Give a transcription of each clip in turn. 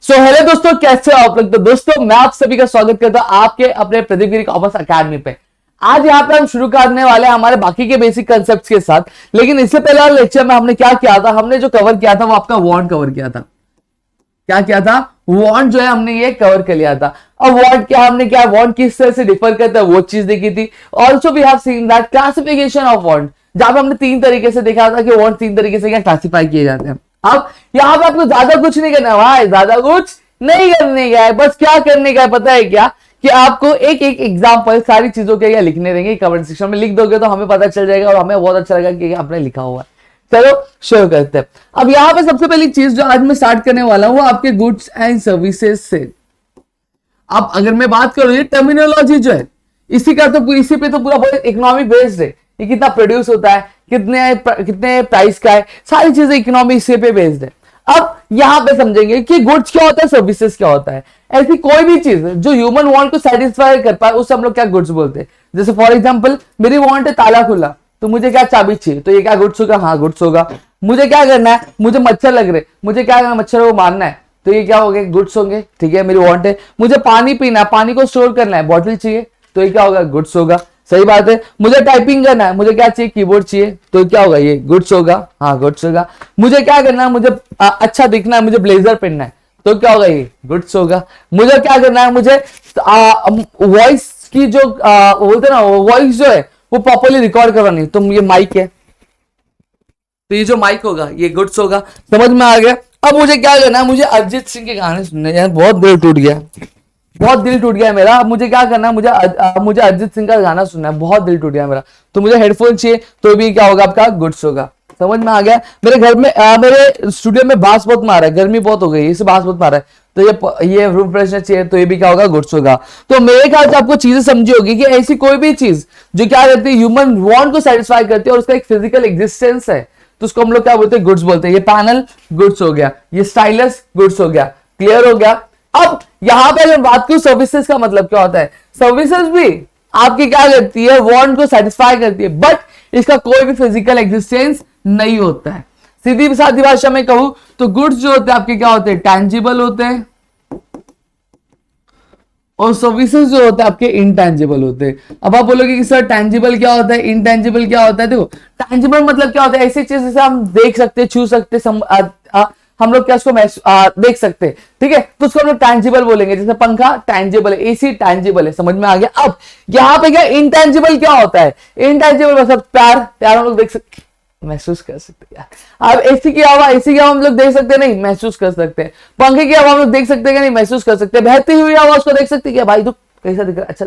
So hello दोस्तों, कैसे हो आप लोग। तो दोस्तों मैं आप सभी का स्वागत करता हूं आपके अपने प्रदीप गिरी कॉमर्स अकेडमी पे। आज यहाँ पे हम शुरू करने वाले हैं हमारे बाकी के बेसिक कंसेप्ट्स के साथ। लेकिन इससे पहले वाले लेक्चर में हमने क्या किया था, हमने जो कवर किया था वो आपका वांट कवर किया था। क्या किया था? वांट जो है हमने ये कवर कर लिया था। अब वांट क्या, हमने क्या वांट किस तरह से डिफर करता है वो चीज देखी थी। Also we have seen that classification of want, जहां पे हमने तीन तरीके से देखा था कि वांट तीन तरीके से क्या क्लासिफाई किए जाते हैं। अब यहाँ पे आपको ज्यादा कुछ नहीं करना है भाई, ज्यादा कुछ नहीं करने का है। बस क्या करने का है पता है क्या, कि आपको एक एक एग्जांपल सारी चीजों के लिखने देंगे। कमेंट सेक्शन में लिख दोगे तो हमें पता चल जाएगा और हमें बहुत अच्छा लगेगा कि आपने लिखा हुआ है। चलो शुरू करते हैं। अब यहाँ पे सबसे पहली चीज जो आज मैं स्टार्ट करने वाला हूं वो आपके गुड्स एंड सर्विसेज से। अब अगर मैं बात करूं, ये टर्मिनोलॉजी जो है इसी पे तो पूरा इकोनॉमी बेस्ड है। ये कितना प्रोड्यूस होता है, कितने प्राइस का है, सारी चीजें इकोनॉमी इसी पे बेस्ड है। अब यहां पे समझेंगे कि गुड्स क्या होता है, सर्विसेज क्या होता है। ऐसी कोई भी चीज जो ह्यूमन वांट को सेटिस्फाई कर पाए उसे हम लोग क्या गुड्स बोलते हैं। जैसे फॉर एग्जांपल मेरी वांट है ताला खुला, तो मुझे क्या चाबी चाहिए, तो ये क्या गुड्स होगा? हाँ गुड्स होगा। मुझे क्या करना है, मुझे मच्छर लग रहे, मुझे क्या करना, मच्छरों को मारना है, तो ये क्या हो गए? गुड्स होंगे। ठीक है, मेरी वांट है। मुझे पानी पीना है, पानी को स्टोर करना है, बॉटल चाहिए, तो ये क्या होगा? गुड्स होगा। सही बात है। मुझे टाइपिंग करना है, मुझे क्या चाहिए? कीबोर्ड चाहिए, तो क्या होगा? ये गुड्स होगा। हाँ गुड्स होगा। मुझे क्या करना है, मुझे अच्छा दिखना है, मुझे ब्लेजर पहनना है, तो क्या होगा? ये गुड्स होगा। मुझे क्या करना है, मुझे वॉइस की जो बोलते ना, वॉइस जो है वो प्रॉपर्ली रिकॉर्ड करवानी है, तो ये माइक है, तो ये जो माइक होगा ये गुड्स होगा। समझ में आ गया। अब मुझे क्या करना है, मुझे अरिजीत सिंह के गाने सुनने हैं। बहुत दिल टूट गया, बहुत दिल टूट गया मेरा। अब मुझे क्या करना है, मुझे अरिजीत सिंह का गाना सुनना है, बहुत दिल टूट गया मेरा, तो मुझे हेडफोन चाहिए, तो भी क्या होगा? आपका गुड्स होगा। समझ में आ गया। मेरे घर में मेरे स्टूडियो में बांस बहुत मारा है, गर्मी बहुत हो गई, इसे बांस बहुत मारा है, तो ये रूम फ्रेशनर चाहिए, तो ये भी क्या होगा? गुड्स होगा। तो मेरे ख्याल से आपको चीजें समझी होगी कि ऐसी कोई भी चीज जो क्या करती है, ह्यूमन वांट को सेटिस्फाई करती है और उसका एक फिजिकल एग्जिस्टेंस है, तो उसको हम लोग क्या बोलते हैं? गुड्स बोलते हैं। ये पैनल गुड्स हो गया, ये स्टाइलस गुड्स हो गया। क्लियर हो गया। अब यहां पे अगर बात करूं सर्विसेज का मतलब क्या होता है, सर्विसेज भी आपकी क्या करती है? वांट को सेटिस्फाई करती है, बट इसका कोई भी फिजिकल एग्जिस्टेंस नहीं होता है। सीधी सादी भाषा में कहूं तो गुड्स जो होते हैं आपके क्या होते हैं? टैंजिबल होते हैं, और सर्विसेज जो होते हैं आपके इनटैंजिबल होते हैं। अब आप बोलोगे कि सर टैंजिबल क्या होता है, इनटैंजिबल क्या होता है? देखो टैंजिबल मतलब क्या होता है? ऐसी चीज जिसे हम देख सकते, छू सकते, हम लोग क्या उसको देख सकते हैं। ठीक है, तो उसको हम लोग टैंजिबल बोलेंगे। जैसे पंखा टैंजिबल है, एसी टैंजिबल है। समझ में आ गया। अब यहाँ पे क्या इंटैंजिबल क्या होता है? इंटैंजिबल मतलब प्यार हम लोग देख सकते, महसूस कर सकते हैं। अब एसी की हवा हम लोग देख सकते नहीं, महसूस कर सकते हैं। पंखे की हवा हम लोग देख सकते हैं नहीं, महसूस कर सकते हैं। बहती हुई हवा उसको देख सकते हैं भाई, तो कैसा दिख रहा है, अच्छा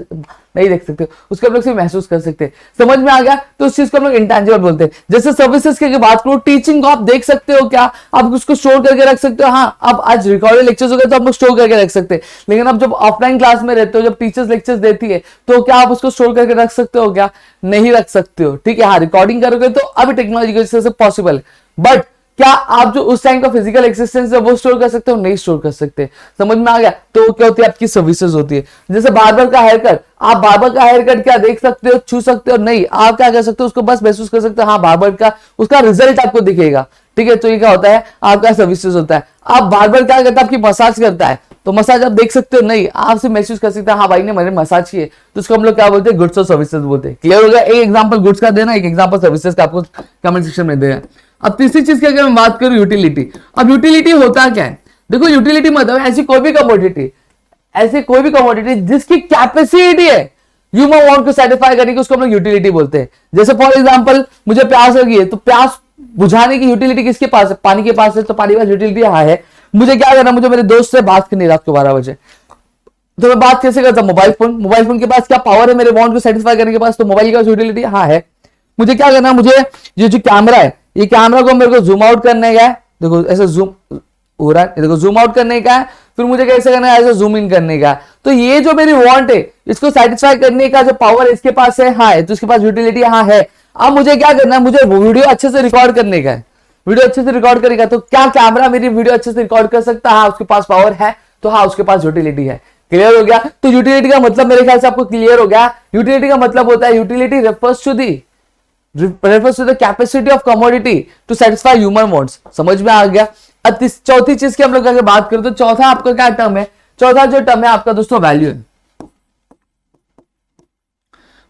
नहीं देख सकते, उसको हम लोग सिर्फ महसूस कर सकते हैं। समझ में आ गया। तो उस चीज को हम लोग इंटेंजिबल बोलते हैं। जैसे सर्विसेज की बात करो, टीचिंग को आप देख सकते हो क्या? आप उसको स्टोर करके रख सकते हो। हाँ, अब आज रिकॉर्डेड लेक्चर्स हो गए तो आप लोग स्टोर करके रख सकते हैं, लेकिन अब जब ऑफलाइन क्लास में रहते हो, जब टीचर्स लेक्चर्स देती है, तो क्या आप उसको स्टोर करके रख सकते हो क्या? नहीं रख सकते हो। ठीक है, हाँ रिकॉर्डिंग करोगे तो अभी टेक्नोलॉजी की वजह से पॉसिबल है, बट क्या आप जो उस टाइम का फिजिकल एक्सिस्टेंस है वो स्टोर कर सकते हो? नहीं स्टोर कर सकते। समझ में आ गया। तो क्या होती है? आपकी सर्विसेज होती है। जैसे बार्बर का हेयर कट, आप बार्बर का हेयर कट क्या देख सकते हो, छू सकते हो? नहीं। आप क्या कर सकते हो? उसको बस महसूस कर सकते हो। हाँ, बार्बर का उसका रिजल्ट आपको दिखेगा। ठीक है, तो ये क्या होता है? आपका सर्विसेज होता है। आप बार्बर क्या करता है? आपकी मसाज करता है, तो मसाज आप देख सकते हो नहीं, आप सिर्फ महसूस कर सकते हैं। हाँ भाई ने मैंने मसाज की है, तो उसको हम लोग क्या बोलते हैं? गुड्स और सर्विसेज बोलते हैं। क्लियर हो गया। एक एग्जांपल गुड्स का देना, एक एग्जांपल सर्विसेज का आपको कमेंट सेक्शन में देना। अब तीसरी चीज की अगर मैं बात करूं, यूटिलिटी। अब यूटिलिटी होता क्या है? देखो यूटिलिटी मतलब ऐसी कोई भी कमोडिटी जिसकी कैपेसिटी है ह्यूमन वांट को सेटिस्फाई करने की, उसको हम लोग यूटिलिटी बोलते हैं। जैसे फॉर एग्जांपल मुझे प्यास लगी है, तो प्यास बुझाने की यूटिलिटी किसके पास है? पानी के पास है, तो पानी के पास यूटिलिटी यहाँ है। मुझे क्या करना, मुझे मेरे दोस्त से बात करनी रात को 12 बजे, तो मैं बात कैसे करता हूं? मोबाइल फोन के पास क्या पावर है मेरे वांट को सेटिस्फाई करने के पास? तो मोबाइल के पास यूटिलिटी हाँ है। मुझे क्या करना, मुझे ये जो कैमरा है, ये कैमरा को मेरे को जूम आउट करने का है, देखो ऐसे जूम हो रहा है, देखो जूम आउट करने का है, फिर मुझे कैसे करना है? ऐसे जूम इन करने का है। तो ये जो मेरी वांट है इसको सेटिस्फाई करने का जो पावर इसके पास है, हाँ है, तो इसके पास यूटिलिटी हाँ है। अब मुझे क्या करना है? मुझे वीडियो अच्छे से रिकॉर्ड करने का है, वीडियो अच्छे से रिकॉर्ड करेगा, तो क्या कैमरा मेरी वीडियो अच्छे से रिकॉर्ड कर सकता है? हाँ, उसके पास पावर है, तो हाँ उसके पास यूटिलिटी है। क्लियर हो गया। तो यूटिलिटी का मतलब मेरे ख्याल से आपको क्लियर हो गया। यूटिलिटी का मतलब होता है, utility refers to the capacity of commodity to satisfy human wants। समझ में आ गया। चौथी चीज की हम लोग अगर बात करें तो चौथा आपका क्या टर्म है, चौथा जो टर्म है आपका दोस्तों वैल्यू है।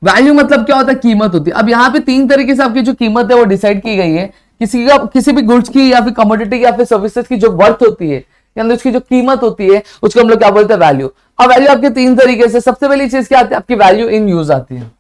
वैल्यू मतलब क्या होता है, कीमत होती है। अब यहाँ पे तीन तरीके से आपकी जो कीमत है वो डिसाइड की गई है। किसी भी गुड्स की या फिर कमोडिटी या फिर सर्विसेज की जो वर्थ होती है यानी उसकी जो कीमत होती है उसको हम लोग क्या बोलते हैं, वैल्यू। अब वैल्यू आपके तीन तरीके से, सबसे पहली चीज क्या आती है आपकी वैल्यू इन यूज आती है।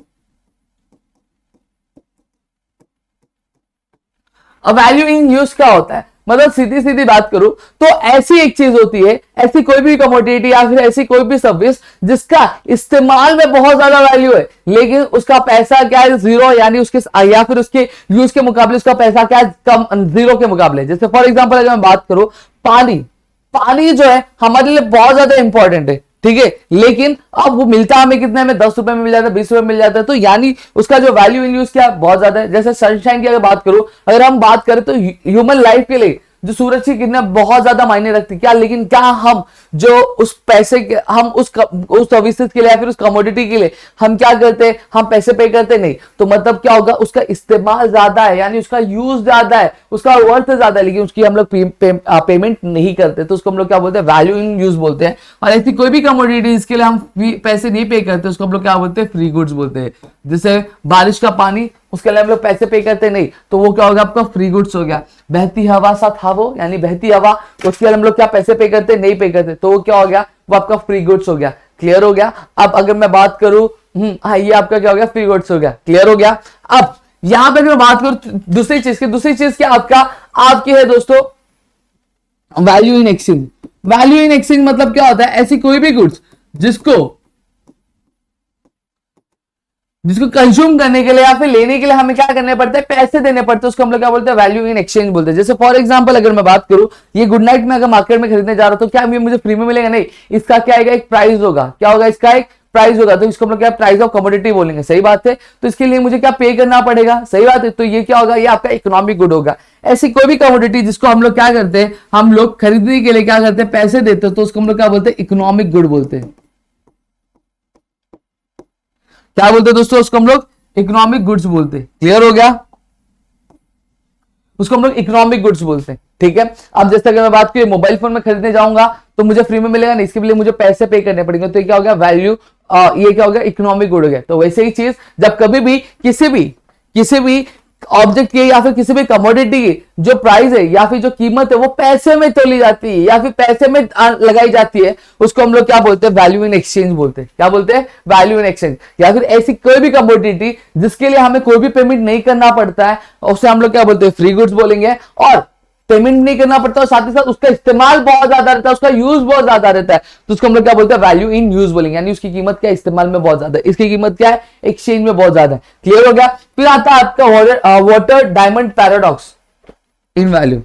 अब वैल्यू इन यूज क्या होता है, मतलब सीधी सीधी बात करूं तो ऐसी एक चीज होती है, ऐसी कोई भी कमोडिटी या फिर ऐसी कोई भी सर्विस जिसका इस्तेमाल में बहुत ज्यादा वैल्यू है लेकिन उसका पैसा क्या है, जीरो, यानी उसके या फिर उसके यूज के मुकाबले उसका पैसा क्या है, कम, जीरो के मुकाबले। जैसे फॉर एग्जांपल अगर मैं बात करूं, पानी पानी जो है हमारे लिए बहुत ज्यादा इंपॉर्टेंट है, ठीक है, लेकिन अब वो मिलता हमें कितने में, 10 रुपए में मिल जाता है, 20 रुपए में मिल जाता है, तो यानी उसका जो वैल्यू इन यूज क्या बहुत ज्यादा है। जैसे सनशाइन की अगर बात करूं, अगर हम बात करें तो ह्यूमन लाइफ के लिए जो सूरज की किरणें बहुत ज्यादा मायने रखती है क्या, लेकिन क्या हम जो उस पैसे के, हम उस सर्विसेज के लिए या फिर उस कमोडिटी के लिए हम क्या करते हैं, हम पैसे पे करते नहीं, तो मतलब क्या होगा, उसका इस्तेमाल ज्यादा है यानी उसका यूज ज्यादा है, उसका वर्थ ज्यादा है, लेकिन उसकी हम लोग पेमेंट नहीं करते, तो उसको हम लोग क्या बोलते हैं, वैल्यू इन यूज बोलते हैं। और ऐसी कोई भी कमोडिटी इसके लिए हम पैसे नहीं पे करते उसको हम लोग क्या बोलते हैं, फ्री गुड्स बोलते हैं। जैसे बारिश का पानी, उसके लिए हम लोग पैसे पे करते नहीं, तो वो क्या होगा, आपका फ्री गुड्स हो गया। बहती हवा साथ हवो, यानी बहती हवा, उसके लिए हम लोग क्या पैसे पे करते नहीं पे करते, तो वो क्या हो गया, वो आपका फ्री गुड्स हो गया। क्लियर हो गया। अब अगर मैं बात करूं, हाँ ये आपका क्या हो गया, फ्री गुड्स हो गया। क्लियर हो गया। अब यहां पर मैं बात करूं दूसरी चीज क्या आपका आपकी है दोस्तों, value in exchange. Value in exchange मतलब क्या होता है, ऐसी कोई भी गुड्स जिसको कंज्यूम करने के लिए या फिर लेने के लिए हमें क्या करने पड़ते हैं, पैसे देने पड़ते हैं, उसको हम लोग क्या बोलते हैं, वैल्यू इन एक्सचेंज बोलते हैं। जैसे फॉर एग्जांपल अगर मैं बात करूं, ये गुड नाइट में अगर मार्केट में खरीदने जा रहा हूं तो क्या ये मुझे फ्री में मिलेगा, नहीं, इसका क्या आएगा, एक प्राइस होगा। क्या होगा, इसका एक प्राइस होगा, तो इसको हम लोग क्या प्राइस ऑफ कमोडिटी बोलेंगे। सही बात है, तो इसके लिए मुझे क्या पे करना पड़ेगा। सही बात है, तो ये क्या होगा, ये आपका इकोनॉमिक गुड होगा। ऐसी कोई भी कमोडिटी जिसको हम लोग क्या करते हैं, हम लोग खरीदने के लिए क्या करते हैं, पैसे देते हैं, तो उसको हम लोग क्या बोलते हैं, इकोनॉमिक गुड बोलते हैं। क्या बोलते हैं दोस्तों, उसको हम लोग इकोनॉमिक गुड्स बोलते हैं। क्लियर हो गया, उसको हम लोग इकोनॉमिक गुड्स बोलते हैं। ठीक है। अब जैसे अगर मैं बात करूं, मोबाइल फोन में खरीदने जाऊंगा तो मुझे फ्री में मिलेगा नहीं, इसके लिए मुझे पैसे पे करने पड़ेंगे, तो ये क्या हो गया, वैल्यू, ये क्या हो गया, इकोनॉमिक गुड हो गया। तो वैसे ही चीज जब कभी भी किसी भी ऑब्जेक्ट की या फिर किसी भी कमोडिटी की जो प्राइस है या फिर जो कीमत है वो पैसे में तोली जाती है या फिर पैसे में लगाई जाती है, उसको हम लोग क्या बोलते हैं, वैल्यू इन एक्सचेंज बोलते हैं। क्या बोलते हैं, वैल्यू इन एक्सचेंज। या फिर ऐसी कोई भी कमोडिटी जिसके लिए हमें कोई भी पेमेंट नहीं करना पड़ता है, उसे हम लोग क्या बोलते हैं, फ्री गुड्स बोलेंगे। और पेमेंट नहीं करना पड़ता और साथ ही साथ उसका इस्तेमाल बहुत ज्यादा रहता है, उसका यूज बहुत ज्यादा रहता है, तो उसको हम लोग क्या बोलते हैं, वैल्यू इन यूज बोलेंगे। यानी उसकी कीमत क्या है, इस्तेमाल में बहुत ज्यादा है, इसकी कीमत क्या है, एक्सचेंज में बहुत ज्यादा है। क्लियर हो गया। फिर आता है आपका वाटर डायमंड पैराडॉक्स इन वैल्यू।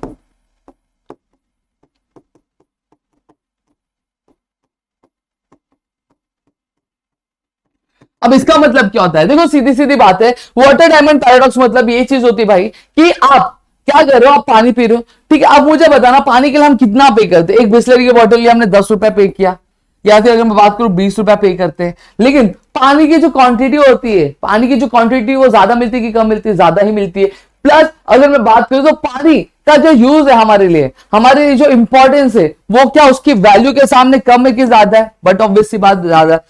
अब इसका मतलब क्या होता है, देखो सीधी सीधी बात है, वाटर डायमंड पैराडॉक्स मतलब ये चीज होती है भाई कि आप क्या कर रहे हो, आप पानी पी रहे हो, ठीक है। अब मुझे बताना पानी के लिए हम कितना पे करते हैं। एक बिस्लरी की बोतल लिए हमने 10 रुपए पे किया, या फिर अगर मैं बात करूं 20 रुपए पे करते हैं, लेकिन पानी की जो क्वांटिटी होती है, पानी की जो क्वांटिटी वो ज्यादा मिलती है कि कम मिलती है, ज्यादा ही मिलती है। प्लस अगर मैं बात करूं तो पानी का जो यूज है हमारे लिए, हमारे जो इंपॉर्टेंस है वो क्या उसकी वैल्यू के सामने कम है कि ज्यादा है, बट ऑब्वियस सी बात ज्यादा।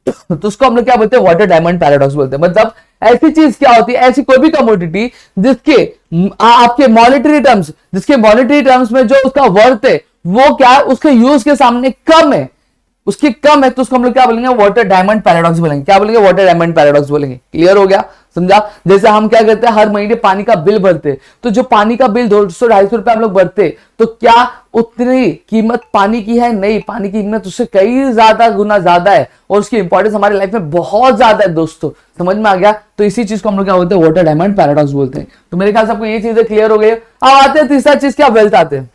तो उसको हम लोग क्या बोलते हैं, वाटर डायमंड पैराडॉक्स बोलते हैं। मतलब ऐसी चीज क्या होती है, ऐसी कोई भी कमोडिटी जिसके आपके मॉनेटरी टर्म्स में जो उसका वर्थ है वो क्या है, उसके यूज के सामने कम है, उसकी कम है, तो उसको हम लोग क्या बोलेंगे, वाटर डायमंड पैराडॉक्स बोलेंगे। क्या बोलेंगे, वाटर डायमंड पैराडॉक्स बोलेंगे। क्लियर हो गया, समझा। जैसे हम क्या करते हैं, हर महीने पानी का बिल भरते, तो जो पानी का बिल 200-250 रुपए हम लोग भरते, तो क्या उतनी कीमत पानी की है, नहीं, पानी की कीमत उससे कई ज्यादा गुना ज्यादा है और उसकी इंपॉर्टेंस हमारे लाइफ में बहुत ज्यादा है दोस्तों। समझ में आ गया। तो इसी चीज को हम लोग क्या बोलते हैं, वाटर डायमंड पैराडॉक्स बोलते हैं। तो मेरे ख्याल से आपको ये चीजें क्लियर हो गई। अब आते हैं तीसरा चीज, क्या वेल्थ आते हैं।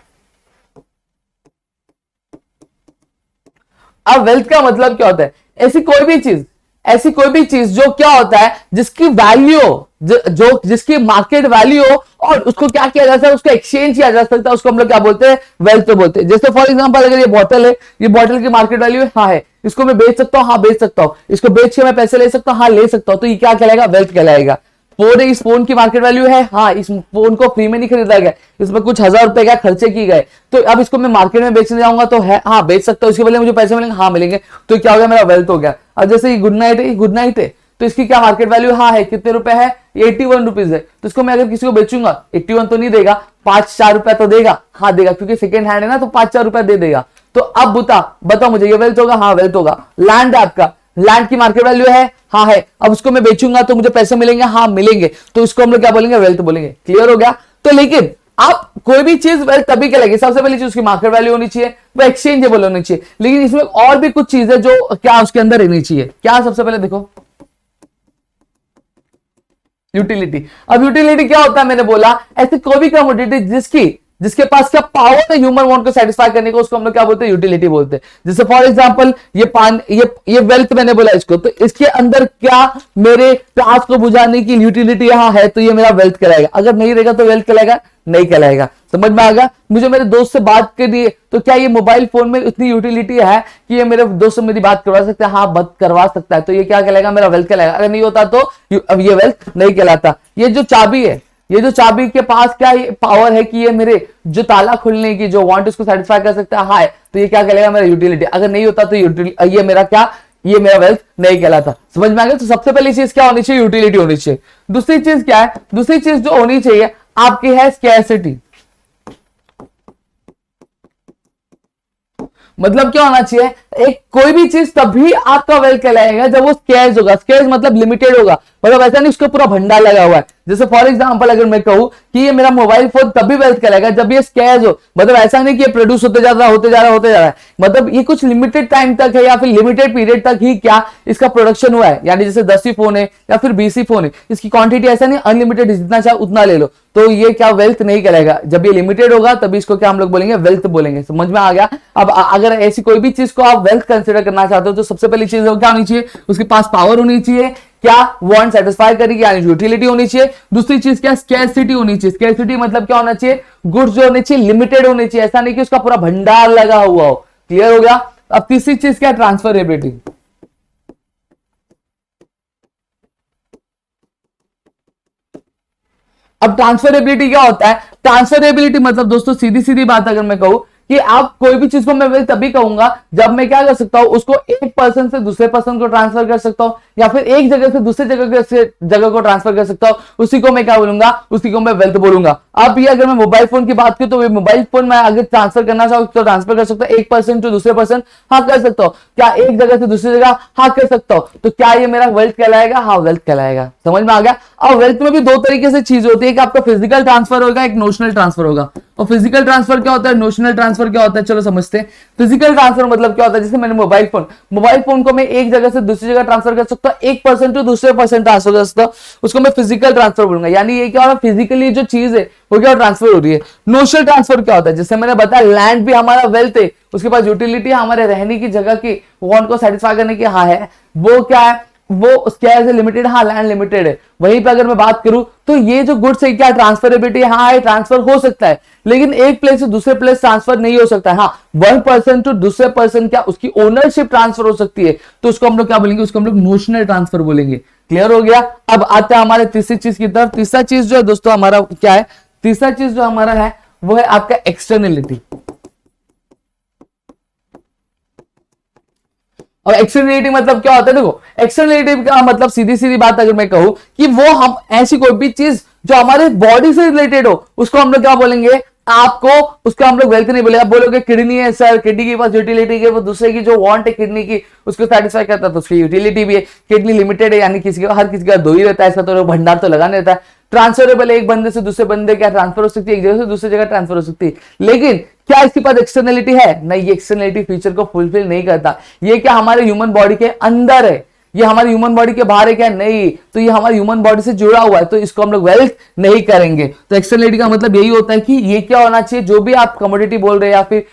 अब वेल्थ का मतलब क्या होता है, ऐसी कोई भी चीज जो क्या होता है, जिसकी वैल्यू जो जिसकी मार्केट वैल्यू हो और उसको क्या किया जा सकता है, उसको एक्सचेंज किया जा सकता है, उसको हम लोग क्या बोलते हैं, वेल्थ बोलते हैं। जैसे फॉर एग्जांपल अगर ये बॉटल है, ये बॉटल की मार्केट वैल्यू हाँ है, इसको मैं बेच सकता हूं, हाँ बेच सकता हूं, इसको बेच के मैं पैसे ले सकता हूं, हाँ ले सकता हूं, तो ये क्या कहलाएगा, वेल्थ कहलाएगा। फोन है, इस फोन की मार्केट वैल्यू है, हाँ इस फोन को फ्री में नहीं खरीदा गया, इसमें कुछ हजार रुपए का खर्चे किए गए, तो अब इसको मैं मार्केट में बेचने जाऊंगा तो है, हाँ बेच सकता हूँ, उसके बदले मुझे पैसे मिलेंगे, हाँ मिलेंगे, तो क्या हो गया, मेरा वेल्थ हो गया। अब जैसे गुड नाइट है, गुड नाइट है, तो इसकी क्या मार्केट वैल्यू, हाँ है, कितने रुपए है, 81 रुपीज है, तो इसको मैं अगर किसी को बेचूंगा 81 तो नहीं देगा, 5-4 रुपया तो देगा, हाँ देगा, क्योंकि सेकेंड हैंड है ना, तो 5-4 रुपया दे देगा। तो अब बताओ मुझे, ये वेल्थ होगा, हाँ वेल्थ होगा। लैंड है आपका, लैंड की मार्केट वैल्यू है, हाँ है, अब उसको मैं बेचूंगा तो मुझे पैसे मिलेंगे, हाँ मिलेंगे, तो इसको हम लोग क्या बोलेंगे, वेल्थ बोलेंगे। क्लियर हो गया। तो लेकिन आप कोई भी चीज वेल्थ तभी कहलाएगी, सबसे पहली चीज उसकी मार्केट वैल्यू होनी चाहिए, वो एक्सचेंजेबल होनी चाहिए, लेकिन इसमें और भी कुछ चीजें जो क्या उसके अंदर रहनी चाहिए। क्या, सबसे पहले देखो यूटिलिटी। अब यूटिलिटी क्या होता है, मैंने बोला ऐसे कोई भी कमोडिटी जिसके पास क्या पावर है ह्यूमन वांट को सेटिस्फाई करने को, उसको हम लोग क्या बोलते हैं, यूटिलिटी बोलते हैं। जैसे फॉर एग्जांपल ये वेल्थ मैंने बोला इसको, तो इसके अंदर क्या मेरे प्यास को बुझाने की यूटिलिटी यहां है, तो ये मेरा वेल्थ कहलाएगा। अगर नहीं रहेगा तो वेल्थ कहलाएगा, नहीं कहलाएगा। समझ में आ गया। मुझे मेरे दोस्त से बात करनी है, तो क्या ये मोबाइल फोन में इतनी यूटिलिटी है कि ये मेरे दोस्त से मेरी बात करवा सकता है, हाँ बात करवा सकता है, तो ये क्या कहलाएगा, मेरा वेल्थ कहलाएगा। अगर नहीं होता तो अब ये वेल्थ नहीं कहलाता। ये जो चाबी है, ये जो चाबी के पास क्या पावर है कि ये मेरे जो ताला खुलने की जो वांट उसको सेटिस्फाई कर सकता है, हाँ, तो ये क्या कहलाएगा, मेरा यूटिलिटी। अगर नहीं होता तो ये मेरा क्या, ये मेरा वेल्थ नहीं कहलाता। समझ में आ गया। तो सबसे पहली चीज क्या होनी चाहिए, यूटिलिटी होनी चाहिए। दूसरी चीज क्या है, दूसरी चीज जो होनी चाहिए आपकी है स्कैर्सिटी। मतलब क्या होना चाहिए, एक कोई भी चीज तभी आपका वेल्थ कहलाएगा जब वो स्केर्स होगा। स्केर्स मतलब लिमिटेड होगा, मतलब ऐसा नहीं उसका पूरा भंडार लगा हुआ है। जैसे फॉर एग्जांपल अगर मैं कहूं कि ये मेरा मोबाइल फोन तभी वेल्थ कहलाएगा जब ये स्केर्स हो, मतलब ऐसा नहीं कि ये प्रोड्यूस होते जा रहा है, मतलब ये कुछ लिमिटेड टाइम तक है या फिर लिमिटेड पीरियड तक ही क्या इसका प्रोडक्शन हुआ है। यानी जैसे 10 ही फोन है या फिर 20 ही फोन है, इसकी क्वांटिटी ऐसा नहीं अनलिमिटेड, जितना चाहे उतना ले लो, तो ये क्या वेल्थ नहीं कहलाएगा। जब ये लिमिटेड होगा तभी इसको क्या हम लोग बोलेंगे, वेल्थ बोलेंगे। समझ में आ गया। अब अगर ऐसी कोई भी चीज को आप वेल्थ कंसिडर करना चाहते हो तो सबसे पहली चीज क्या होनी चाहिए, उसके पास पावर होनी चाहिए, क्या वांट सेटिस्फाई करेगी यानी यूटिलिटी होनी चाहिए। दूसरी चीज क्या, स्कैर्सिटी होनी चाहिए। स्कैर्सिटी मतलब क्या होना चाहिए, गुड्स जो होने चाहिए लिमिटेड होने चाहिए, ऐसा नहीं कि उसका पूरा भंडार लगा हुआ हो। क्लियर हो गया। अब तीसरी चीज क्या, ट्रांसफरेबिलिटी। अब ट्रांसफरेबिलिटी क्या होता है, ट्रांसफरेबिलिटी मतलब दोस्तों सीधी सीधी बात अगर मैं कहूं कि आप कोई भी चीज को मैं वेल्थ तभी कहूंगा जब मैं क्या कर सकता हूं, उसको एक पर्सन से दूसरे पर्सन को ट्रांसफर कर सकता हूं, या फिर एक जगह से दूसरे जगह को ट्रांसफर कर सकता हूं, उसी को मैं क्या बोलूंगा, उसी को मैं वेल्थ बोलूंगा। अब ये अगर मैं मोबाइल फोन की बात करूं तो मोबाइल फोन मैं अगर ट्रांसफर करना चाहूं तो ट्रांसफर कर सकता हूं, एक पर्सन टू दूसरे पर्सन, हाँ कर सकता हूं। क्या एक जगह से दूसरी जगह, हाँ कर सकता हूं। तो क्या ये मेरा वेल्थ कहलाएगा, हाँ वेल्थ कहलाएगा। समझ में आ गया। और वेल्थ में भी दो तरीके से चीज होती है कि आपका फिजिकल ट्रांसफर होगा, एक नोशनल ट्रांसफर होगा। और फिजिकल ट्रांसफर क्या होता है, नोशनल ट्रांसफर क्या होता है, चलो समझते हैं। फिजिकल ट्रांसफर मतलब क्या होता है, जैसे मैंने मोबाइल फोन को मैं एक जगह से दूसरी जगह ट्रांसफर कर सकता हूं, एक पर्सन टू दूसरे पर्सन ट्रांसफर कर सकता हूं, उसको मैं फिजिकल ट्रांसफर बोलूंगा। यानी ये क्या हो रहा है, फिजिकली जो चीज है वो क्या ट्रांसफर हो रही है। नोशनल ट्रांसफर क्या होता है, जैसे मैंने बताया लैंड भी हमारा वेल्थ है, उसके पास यूटिलिटी है, हमारे रहने की जगह की वांट को सेटिस्फाई करने की, हाँ है, वो क्या है, वो क्या है लिमिटेड, हाँ लैंड लिमिटेड है। वहीं पे अगर मैं बात करूं तो ये जो गुड्स है क्या ट्रांसफरेबिलिटी, हाँ है ट्रांसफर हो सकता है, लेकिन एक प्लेस से दूसरे प्लेस ट्रांसफर नहीं हो सकता है। हाँ वन पर्सन टू दूसरे पर्सन क्या उसकी ओनरशिप ट्रांसफर हो सकती है, तो उसको हम लोग क्या बोलेंगे, उसको हम लोग नोशनल ट्रांसफर बोलेंगे। क्लियर हो गया। अब आते हैं हमारे तीसरी चीज की तरफ। तीसरा चीज जो है दोस्तों हमारा क्या है, तीसरा चीज जो हमारा है वो है आपका एक्सटर्नलिटी। और एक्सटर्नलिटी मतलब क्या होता है, देखो एक्सटर्नलिटी का मतलब सीधी सीधी बात अगर मैं कहूं कि वो हम ऐसी कोई भी चीज जो हमारे बॉडी से रिलेटेड हो उसको हम लोग क्या बोलेंगे, आपको उसका हम लोग वेल्थ नहीं बोलेगा। बोलोगे किडनी है सर, किडनी के पास यूटिलिटी है, वो दूसरे की जो वांट है किडनी की उसको सेटिस्फाई करता है तो उसकी यूटिलिटी भी है। किडनी लिमिटेड है यानी किसी का हर किसी का दो ही रहता है, ऐसा तो भंडार तो लगा नहीं रहता है। ट्रांसफरेबल है, एक बंदे से दूसरे बंदे क्या ट्रांसफर हो सकती है, एक जगह से दूसरी जगह ट्रांसफर हो सकती है, लेकिन क्या इसके पास एक्सटर्नलिटी है, नहीं ये एक्सटर्नलिटी फीचर को फुलफिल नहीं करता। ये क्या हमारे ह्यूमन बॉडी के अंदर है, ये हमारी ह्यूमन बॉडी के बाहर है क्या, नहीं, तो ये हमारी ह्यूमन बॉडी से जुड़ा हुआ है, तो इसको हम लोग वेल्थ नहीं करेंगे। तो एक्सटर्नलिटी का मतलब यही होता है कि ये क्या होना चाहिए, जो भी आप कमोडिटी बोल रहे हैं या फिर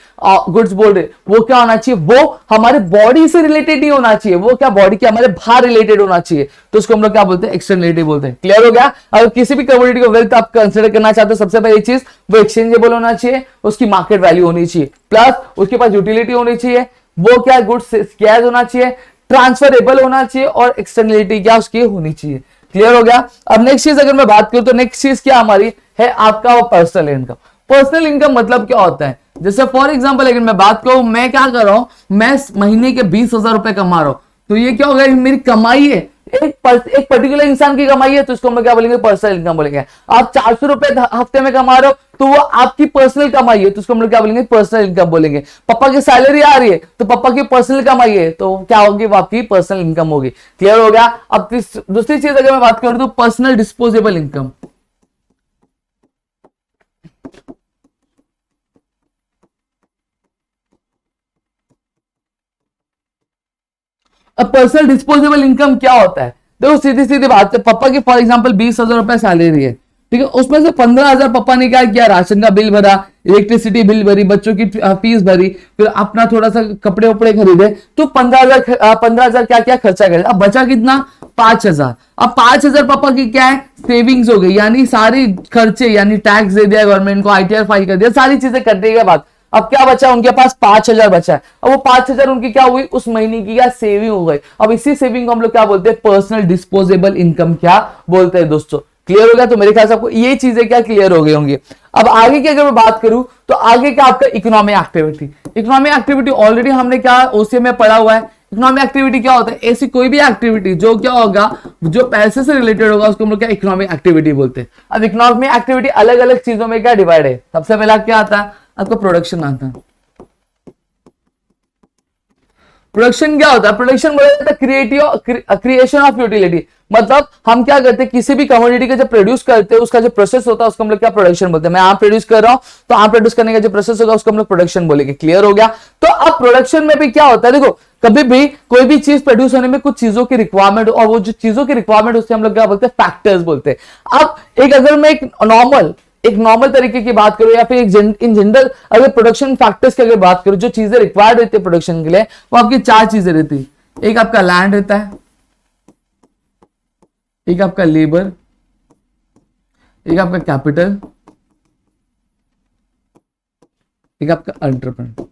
गुड्स बोल रहे हैं वो क्या होना चाहिए, वो हमारे बॉडी से रिलेटेड नहीं होना चाहिए, वो क्या बॉडी के हमारे बाहर रिलेटेड होना चाहिए, तो उसको हम लोग क्या बोलते हैं, एक्सटर्नलिटी बोलते हैं। क्लियर हो गया। अगर किसी भी कमोडिटी को वेल्थ आप कंसिडर करना चाहते हो सबसे पहली चीज वो एक्सचेंजेबल होना चाहिए, उसकी मार्केट वैल्यू होनी चाहिए, प्लस उसके पास यूटिलिटी होनी चाहिए, वो क्या गुड्स स्कैर्स होना चाहिए, ट्रांसफरेबल होना चाहिए और एक्सटर्नलिटी क्या उसकी होनी चाहिए। क्लियर हो गया। अब नेक्स्ट चीज अगर मैं बात करूं तो नेक्स्ट चीज क्या हमारी है, आपका वो पर्सनल इनकम। पर्सनल इनकम मतलब क्या होता है, जैसे फॉर एग्जांपल अगर मैं बात करूं, मैं क्या कर रहा हूं, मैं महीने के 20,000 रुपए कमा रहा हूं, तो ये क्या होगा, मेरी कमाई है, एक पर्टिकुलर इंसान की कमाई है, तो इसको हम क्या बोलेंगे, पर्सनल इनकम बोलेंगे। आप 400 रुपए हफ्ते में कमा रहे हो, तो वो आपकी पर्सनल कमाई है, तो उसको हम लोग क्या बोलेंगे, पर्सनल इनकम बोलेंगे। पापा की सैलरी आ रही है, तो पापा की पर्सनल कमाई है, तो क्या होगी, वो आपकी पर्सनल इनकम होगी। क्लियर हो गया। अब दूसरी चीज अगर मैं बात करूं तो पर्सनल डिस्पोजेबल इनकम। अब पर्सनल डिस्पोजेबल इनकम क्या होता है, देखो सीधी सीधी बात है, पापा की फॉर एग्जांपल 20,000 रुपए सैलरी है, ठीक है, उसमें से 15,000 पापा ने क्या किया, राशन का बिल भरा, इलेक्ट्रिसिटी बिल भरी, बच्चों की फीस भरी, फिर अपना थोड़ा सा कपड़े उपड़े खरीदे, तो 15,000 क्या क्या खर्चा करे। अब बचा कितना, 5,000। अब 5,000 पापा की क्या है, सेविंग्स हो गई, यानी सारी खर्चे, यानी टैक्स दे दिया गवर्नमेंट को, आईटीआर फाइल कर दिया, सारी चीजें करने के बाद अब क्या बचा, उनके पास 5,000 बचा है। अब वो 5,000 उनकी क्या हुई, उस महीने की क्या सेविंग हो गई। अब इसी सेविंग को हम लोग क्या बोलते हैं, पर्सनल डिस्पोजेबल इनकम क्या बोलते हैं दोस्तों। क्लियर हो गया। तो मेरे ख्याल से आपको ये चीजें क्या क्लियर हो गई होंगी। अब आगे की अगर मैं बात करूं तो आगे क्या आपका economic activity. Economic activity already हमने क्या ओसीए में पढ़ा हुआ है। इकोनॉमिक एक्टिविटी क्या होता है, ऐसी कोई भी एक्टिविटी जो क्या होगा, जो पैसे से रिलेटेड होगा, उसको हम लोग क्या इकोनॉमिक एक्टिविटी बोलते हैं। अब इकोनॉमिक एक्टिविटी अलग अलग चीजों में क्या डिवाइड है। सबसे पहला क्या आता है, आपको प्रोडक्शन आता है। प्रोडक्शन क्या होता है, प्रोडक्शन बोला जाता है क्रिएशन ऑफ यूटिलिटी। मतलब हम क्या करते हैं, किसी भी कमोडिटी का जब प्रोड्यूस करते हैं, उसका जो प्रोसेस होता है उसको हम लोग क्या प्रोडक्शन बोलते हैं। मैं आम प्रोड्यूस कर रहा हूं, तो आम प्रोड्यूस करने का जो प्रोसेस होगा उसको हम लोग प्रोडक्शन बोलेंगे। क्लियर हो गया। तो अब प्रोडक्शन में भी क्या होता है, देखो कभी भी कोई भी चीज प्रोड्यूस होने में कुछ चीजों की रिक्वायरमेंट, और वो जो चीजों की रिक्वायरमेंट उससे हम लोग क्या बोलते हैं, फैक्टर्स बोलते हैं। अब एक अगर मैं एक नॉर्मल तरीके की बात करूं, या फिर इन जनरल अगर प्रोडक्शन फैक्टर्स की अगर बात करूं, जो चीजें रिक्वायर्ड रहती है प्रोडक्शन के लिए, वो आपकी 4 चीजें रहती है। एक आपका लैंड रहता है, एक आपका लेबर, एक आपका कैपिटल, एक आपका एंटरप्रेन्योर।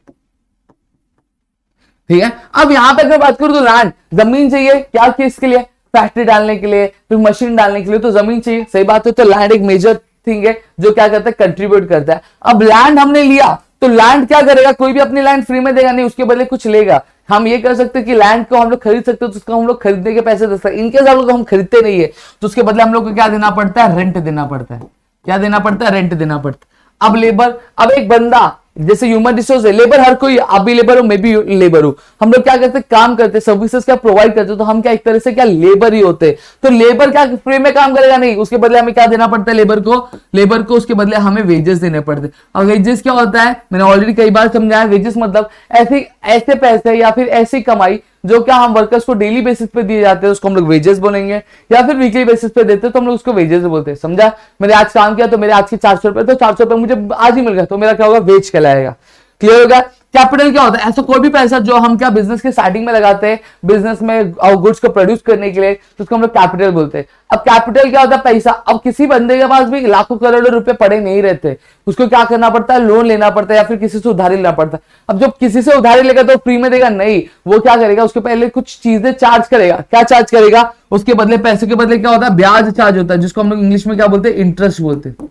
ठीक है। अब यहां पे अगर बात करूं तो लैंड, जमीन चाहिए क्या, किसके लिए, फैक्ट्री डालने के लिए, फिर मशीन डालने के लिए, तो जमीन चाहिए। सही बात है। तो लैंड एक मेजर थिंग है जो क्या करता है, कंट्रीब्यूट करता है। अब लैंड हमने लिया, तो लैंड क्या करेगा, कोई भी अपनी लैंड फ्री में देगा नहीं, उसके बदले कुछ लेगा। हम ये कर सकते हैं कि लैंड को हम लोग खरीद सकते हैं, तो उसको हम लोग खरीदने के पैसे दे सकते हैं। इनकेस हम खरीदते नहीं है, तो उसके बदले हम लोग को क्या देना पड़ता है, रेंट देना पड़ता है। क्या देना पड़ता है, रेंट देना पड़ता है। अब लेबर, अब एक बंदा जैसे ह्यूमन रिसोर्स है, लेबर हर कोई, आप भी लेबर हो, मैं भी लेबर हूं, हम लोग क्या करते हैं, काम करते, सर्विसेज क्या प्रोवाइड करते, तो हम क्या एक तरह से क्या लेबर ही होते हैं। तो लेबर क्या फ्री में काम करेगा नहीं, उसके बदले हमें क्या देना पड़ता है, लेबर को उसके बदले हमें वेजेस देने पड़ते हैं। और वेजेस क्या होता है, मैंने ऑलरेडी कई बार समझाया, वेजेस मतलब ऐसे पैसे या फिर ऐसी कमाई जो क्या हम वर्कर्स को डेली बेसिस पे दिए जाते हैं, उसको हम लोग वेजेस बोलेंगे, या फिर वीकली बेसिस पे देते हैं तो हम लोग उसको वेजेस बोलते हैं। समझा। मैंने आज काम किया तो मेरे आज के 400 रुपए, तो 400 रुपए मुझे आज ही मिल गया, तो मेरा क्या होगा, वेज कहलाएगा। क्लियर होगा। कैपिटल क्या होता है, ऐसा कोई भी पैसा जो हम क्या बिजनेस के स्टार्टिंग में लगाते हैं, बिजनेस में गुड्स को प्रोड्यूस करने के लिए, तो उसको हम लोग कैपिटल बोलते हैं। अब कैपिटल क्या होता है, पैसा। अब किसी बंदे के पास भी लाखों करोड़ों रुपए पड़े नहीं रहते, उसको क्या करना पड़ता है, लोन लेना पड़ता है, या फिर किसी से उधारी लेना पड़ता है। अब जब किसी से उधारी लेगा तो फ्री में देगा नहीं, वो क्या करेगा, उसके पहले कुछ चीजें चार्ज करेगा। क्या चार्ज करेगा, उसके बदले पैसे के बदले क्या होता है, ब्याज चार्ज होता है, जिसको हम लोग इंग्लिश में क्या बोलते हैं, इंटरेस्ट बोलते हैं।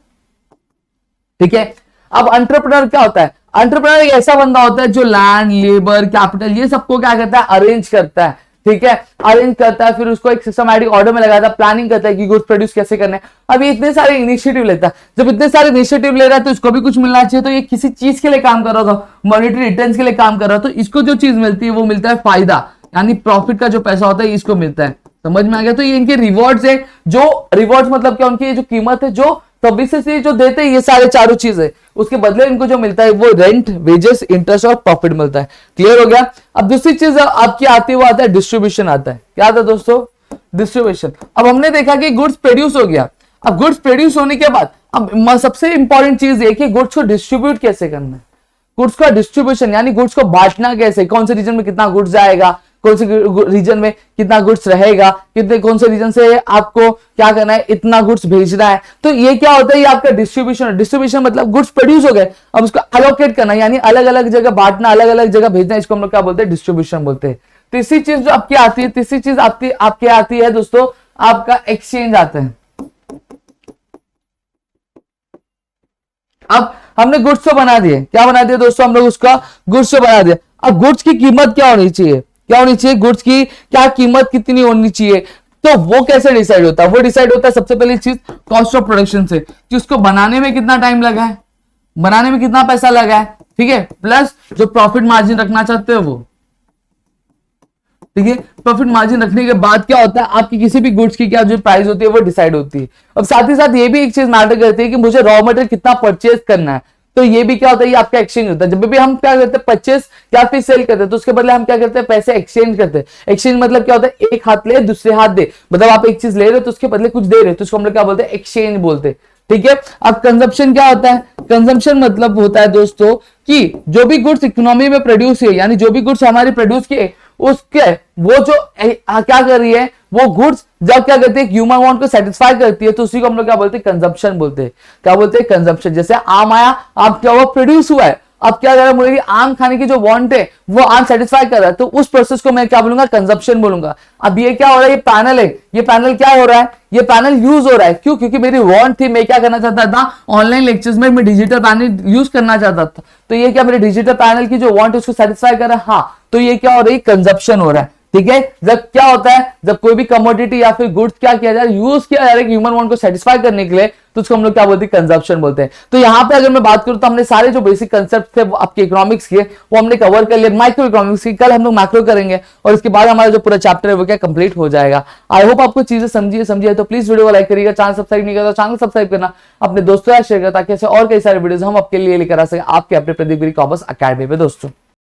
ठीक है। अब एंटरप्रेन्योर क्या होता है, एंटरप्रेन्योर एक ऐसा बंदा होता है जो लैंड, लेबर, कैपिटल ये सबको क्या करता है, अरेंज करता है। ठीक है। अरेंज करता है, फिर उसको एक सिस्टमैटिक ऑर्डर में लगाता है, प्लानिंग करता है कि गुड्स प्रोड्यूस कैसे करना है। अब ये इतने सारे इनिशिएटिव लेता है, जब इतने सारे इनिशिएटिव ले रहा है तो इसको भी कुछ मिलना चाहिए। तो ये किसी चीज के लिए काम कर रहा था, मॉनेटरी रिटर्न्स के लिए काम कर रहा, तो इसको जो चीज मिलती है वो मिलता है फायदा, यानी प्रॉफिट का जो पैसा होता है इसको मिलता है। समझ में आ गया। तो ये इनके रिवॉर्ड्स है, जो रिवॉर्ड्स मतलब क्या, उनकी जो कीमत है, जो सर्विसेज से जो देते हैं, ये सारे चारों चीजें, उसके बदले इनको जो मिलता है वो रेंट, वेजेस, इंटरेस्ट और प्रॉफिट मिलता है। क्लियर हो गया। अब दूसरी चीज आपकी आती है, वो आता है डिस्ट्रीब्यूशन आता है। क्या आता है दोस्तों, डिस्ट्रीब्यूशन। अब हमने देखा कि गुड्स प्रोड्यूस हो गया, अब गुड्स प्रोड्यूस होने के बाद अब सबसे इंपॉर्टेंट चीज है कि गुड्स को डिस्ट्रीब्यूट कैसे करना है। गुड्स का डिस्ट्रीब्यूशन यानी गुड्स को बांटना कैसे, कौन से रीजन में कितना गुड्स जाएगा, कौन से रीजन में कितना गुड्स रहेगा, कौन से रीजन से आपको क्या करना है, इतना गुड्स भेजना है। तो ये क्या होता है, ये आपका डिस्ट्रीब्यूशन। डिस्ट्रीब्यूशन मतलब गुड्स प्रोड्यूस हो गए, अब उसको अलोकेट करना, यानी अलग अलग जगह बांटना, अलग अलग जगह भेजना, इसको हम लोग क्या बोलते हैं, डिस्ट्रीब्यूशन बोलते हैं। तीसरी चीज जो आपकी आती है, तीसरी चीज आपकी आती है दोस्तों, आपका एक्सचेंज आता है। अब हमने गुड्स तो बना दिए, क्या बना दिया दोस्तों, हम लोग उसका गुड्स तो बना दिया। अब गुड्स की कीमत क्या होनी चाहिए, क्या होनी चाहिए, गुड्स की क्या कीमत कितनी होनी चाहिए, तो वो कैसे डिसाइड होता है, वो डिसाइड होता है सबसे पहली चीज कॉस्ट ऑफ प्रोडक्शन से, कि उसको बनाने में कितना टाइम लगा है, बनाने में कितना पैसा लगा है, ठीक है, प्लस जो प्रॉफिट मार्जिन रखना चाहते हो वो, ठीक है। प्रॉफिट मार्जिन रखने के बाद क्या होता है, आपकी किसी भी गुड्स की क्या जो प्राइस होती है वो डिसाइड होती है। अब साथ ही साथ ये भी एक चीज मैटर करती है कि मुझे रॉ मटेरियल कितना परचेज करना है, तो ये भी क्या होता है, ये आपका एक्सचेंज होता है। जब भी हम क्या करते हैं, परचेज या फिर सेल करते हैं, तो उसके बदले हम क्या करते हैं, पैसे एक्सचेंज करते हैं। एक्सचेंज मतलब क्या होता है, एक हाथ ले दूसरे हाथ दे, मतलब आप एक चीज ले रहे हो तो उसके बदले कुछ दे रहे हो, तो उसको हम लोग क्या बोलते हैं, एक्सचेंज बोलते हैं, ठीक है। अब कंजम्पशन क्या होता है, कंजम्पशन मतलब होता है दोस्तों कि जो भी गुड्स इकोनॉमी में प्रोड्यूस है, यानी जो भी गुड्स हमारी प्रोड्यूस किए उसके वो जो क्या कर रही है, वो गुड्स जब क्या करती है, ह्यूमन वांट को सेटिस्फाई करती है, तो उसी को हम लोग क्या बोलते हैं, कंजम्पशन बोलते हैं। क्या बोलते हैं, कंजम्पशन। जैसे आम आया, आप क्या हुआ, प्रोड्यूस हुआ है, अब क्या कर रहा है, मुझे आम खाने की जो वांट है वो आम सेटिस्फाई कर रहा है, तो उस प्रोसेस को मैं क्या बोलूंगा, कंजम्पशन बोलूंगा। अब ये क्या हो रहा है, ये पैनल है, ये पैनल क्या हो रहा है, ये पैनल यूज हो रहा है, क्यों, क्योंकि मेरी वांट थी, मैं क्या करना चाहता था, ऑनलाइन लेक्चर्स में मैं डिजिटल पैनल यूज करना चाहता था, तो ये क्या मेरे डिजिटल पैनल की जो वांट है उसको सेटिस्फाई कर रहा है, हाँ, तो ये क्या हो रहा है, कंजप्शन हो रहा है, ठीक है। जब क्या होता है, जब कोई भी कमोडिटी या फिर गुड्स क्या किया जाए, यूज किया जा रहा है ह्यूमन वांट को सेटिस्फाई करने के लिए, तो उसको हम लोग क्या बोलते हैं, कंजप्शन बोलते हैं। तो यहां पे अगर मैं बात करूं तो हमने सारे जो बेसिक कंसेप्ट थे आपके इकोनॉमिक्स के वो हमने कवर कर लिए, माइक्रो इकोनॉमिक्स की, कल हम लोग मैक्रो करेंगे और इसके बाद हमारा जो पूरा चैप्टर है वो क्या कंप्लीट हो जाएगा। आई होप आपको चीजें समझिए तो प्लीज वीडियो को लाइक करिएगा, चैनल सब्सक्राइब नहीं करता चैनल सब्सक्राइब करना, अपने दोस्तों या शेयर करना, ताकि ऐसे और कई सारे वीडियोस हम आपके लिए लेकर आ सके आपके अपने प्रदीप गिरी कॉमर्स अकेडमी पे दोस्तों।